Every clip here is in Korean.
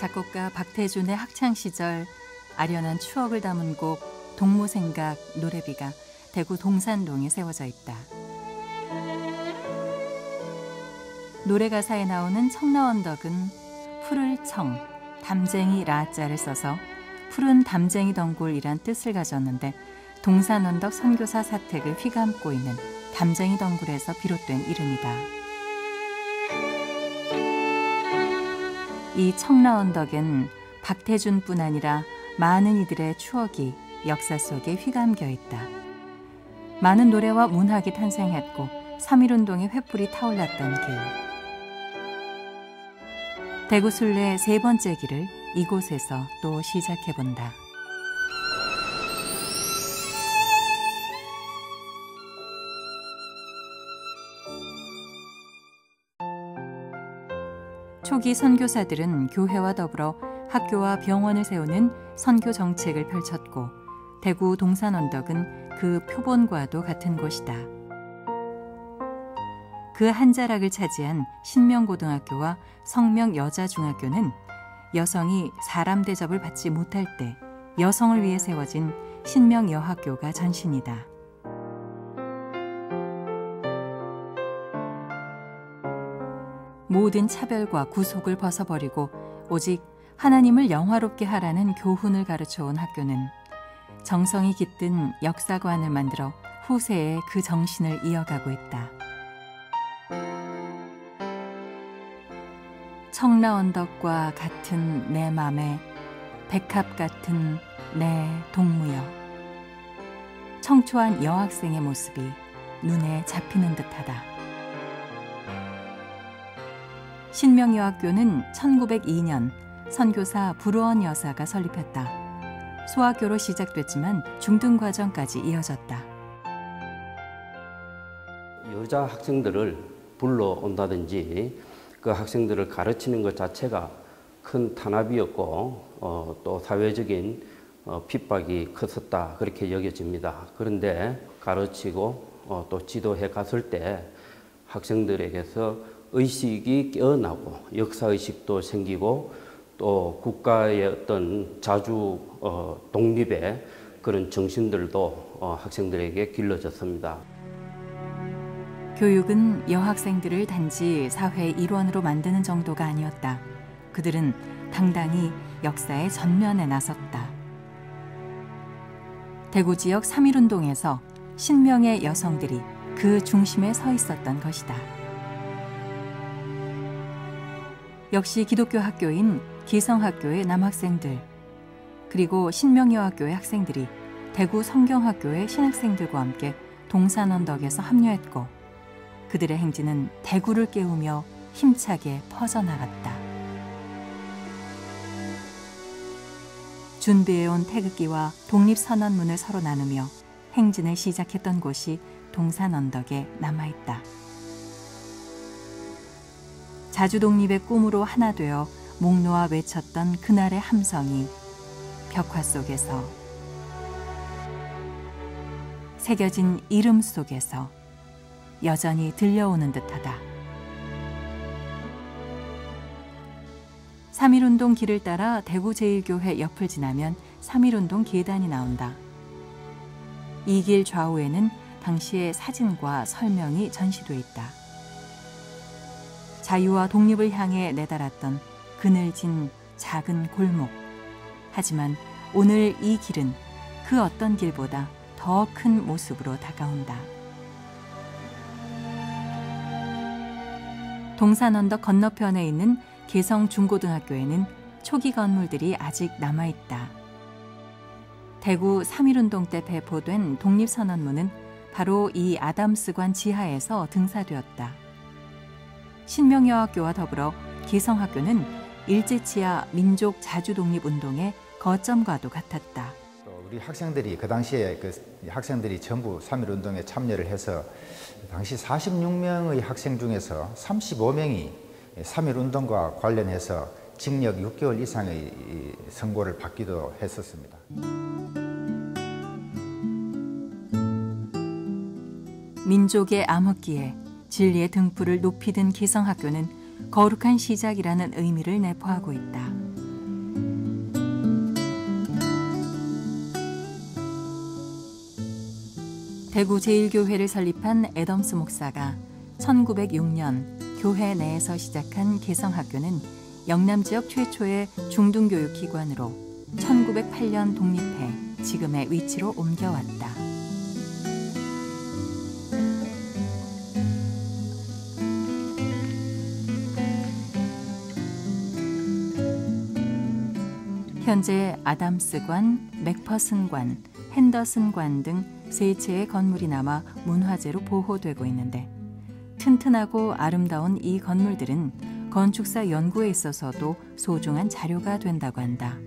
작곡가 박태준의 학창시절 아련한 추억을 담은 곡 동무생각 노래비가 대구 동산동에 세워져 있다. 노래 가사에 나오는 청라언덕은 푸를 청, 담쟁이 라자를 써서 푸른 담쟁이 덩굴이란 뜻을 가졌는데 동산언덕 선교사 사택을 휘감고 있는 담쟁이 덩굴에서 비롯된 이름이다. 이 청라언덕엔 박태준뿐 아니라 많은 이들의 추억이 역사 속에 휘감겨 있다. 많은 노래와 문학이 탄생했고 3.1운동의 횃불이 타올랐던 길. 대구 순례 세 번째 길을 이곳에서 또 시작해본다. 초기 선교사들은 교회와 더불어 학교와 병원을 세우는 선교 정책을 펼쳤고 대구 동산언덕은 그 표본과도 같은 곳이다. 그 한 자락을 차지한 신명고등학교와 성명여자중학교는 여성이 사람 대접을 받지 못할 때 여성을 위해 세워진 신명여학교가 전신이다. 모든 차별과 구속을 벗어버리고 오직 하나님을 영화롭게 하라는 교훈을 가르쳐온 학교는 정성이 깃든 역사관을 만들어 후세에 그 정신을 이어가고 있다. 청라언덕과 같은 내 맘에 백합 같은 내 동무여. 청초한 여학생의 모습이 눈에 잡히는 듯하다. 신명여학교는 1902년 선교사 불우원 여사가 설립했다. 소학교로 시작됐지만 중등과정까지 이어졌다. 여자 학생들을 불러온다든지 그 학생들을 가르치는 것 자체가 큰 탄압이었고 또 사회적인 핍박이 컸었다 그렇게 여겨집니다. 그런데 가르치고 또 지도해 갔을 때 학생들에게서 의식이 깨어나고 역사의식도 생기고 또 국가의 어떤 자주 독립의 그런 정신들도 학생들에게 길러졌습니다. 교육은 여학생들을 단지 사회의 일원으로 만드는 정도가 아니었다. 그들은 당당히 역사의 전면에 나섰다. 대구 지역 3.1운동에서 신명의 여성들이 그 중심에 서 있었던 것이다. 역시 기독교 학교인 기성학교의 남학생들, 그리고 신명여학교의 학생들이 대구 성경학교의 신학생들과 함께 동산언덕에서 합류했고 그들의 행진은 대구를 깨우며 힘차게 퍼져나갔다. 준비해온 태극기와 독립선언문을 서로 나누며 행진을 시작했던 곳이 동산언덕에 남아있다. 자주독립의 꿈으로 하나 되어 목 놓아 외쳤던 그날의 함성이 벽화 속에서 새겨진 이름 속에서 여전히 들려오는 듯하다. 3.1운동 길을 따라 대구 제1교회 옆을 지나면 3.1운동 계단이 나온다. 이 길 좌우에는 당시의 사진과 설명이 전시돼 있다. 자유와 독립을 향해 내달았던 그늘진 작은 골목. 하지만 오늘 이 길은 그 어떤 길보다 더 큰 모습으로 다가온다. 동산언덕 건너편에 있는 개성중고등학교에는 초기 건물들이 아직 남아있다. 대구 3.1운동 때 배포된 독립선언문은 바로 이 아담스관 지하에서 등사되었다. 신명여학교와 더불어 개성학교는 일제치하 민족 자주독립운동의 거점과도 같았다. 우리 학생들이 그 당시에 학생들이 전부 3.1운동에 참여를 해서 당시 46명의 학생 중에서 35명이 3.1운동과 관련해서 징역 6개월 이상의 선고를 받기도 했었습니다. 민족의 암흑기에 진리의 등불을 높이 든 기성학교는 거룩한 시작이라는 의미를 내포하고 있다. 대구 제1교회를 설립한 애덤스 목사가 1906년 교회 내에서 시작한 개성학교는 영남 지역 최초의 중등교육기관으로 1908년 독립해 지금의 위치로 옮겨왔다. 현재 아담스관, 맥퍼슨관, 핸더슨관 등 세 채의 건물이 남아 문화재로 보호되고 있는데 튼튼하고 아름다운 이 건물들은 건축사 연구에 있어서도 소중한 자료가 된다고 한다.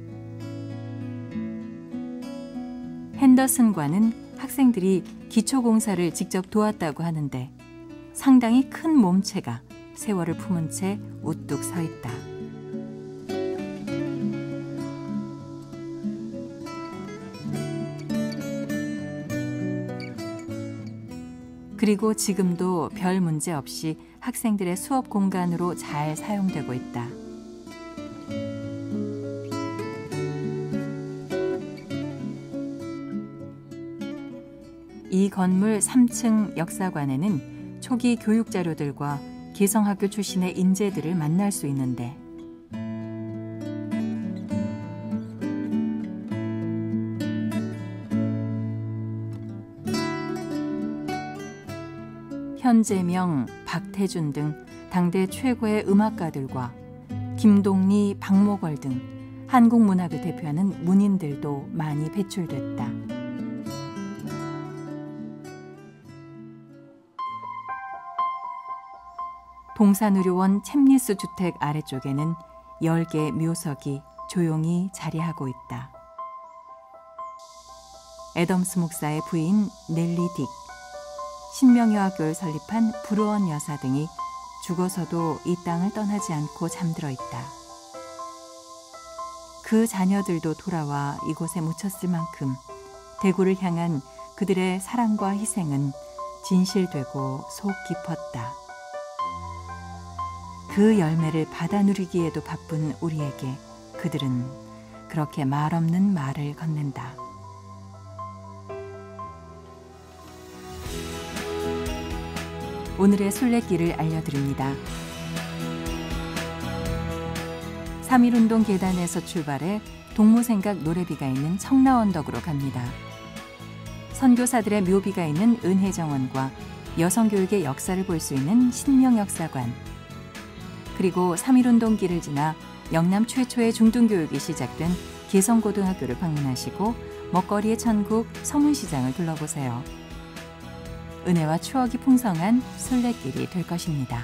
핸더슨관은 학생들이 기초공사를 직접 도왔다고 하는데 상당히 큰 몸체가 세월을 품은 채 우뚝 서 있다. 그리고 지금도 별 문제 없이 학생들의 수업 공간으로 잘 사용되고 있다. 이 건물 3층 역사관에는 초기 교육 자료들과 개성학교 출신의 인재들을 만날 수 있는데 현재명, 박태준 등 당대 최고의 음악가들과 김동리, 박목월 등 한국 문학을 대표하는 문인들도 많이 배출됐다. 동산의료원 챔리스 주택 아래쪽에는 10개 묘석이 조용히 자리하고 있다. 애덤스 목사의 부인 넬리 딕, 신명여학교를 설립한 브루언 여사 등이 죽어서도 이 땅을 떠나지 않고 잠들어 있다. 그 자녀들도 돌아와 이곳에 묻혔을 만큼 대구를 향한 그들의 사랑과 희생은 진실되고 속 깊었다. 그 열매를 받아 누리기에도 바쁜 우리에게 그들은 그렇게 말없는 말을 건넨다. 오늘의 순례길을 알려드립니다. 3.1운동 계단에서 출발해 동무생각 노래비가 있는 청라언덕으로 갑니다. 선교사들의 묘비가 있는 은혜정원과 여성교육의 역사를 볼 수 있는 신명역사관, 그리고 3.1운동 길을 지나 영남 최초의 중등교육이 시작된 개성고등학교를 방문하시고 먹거리의 천국 서문시장을 둘러보세요. 은혜와 추억이 풍성한 순례길이 될 것입니다.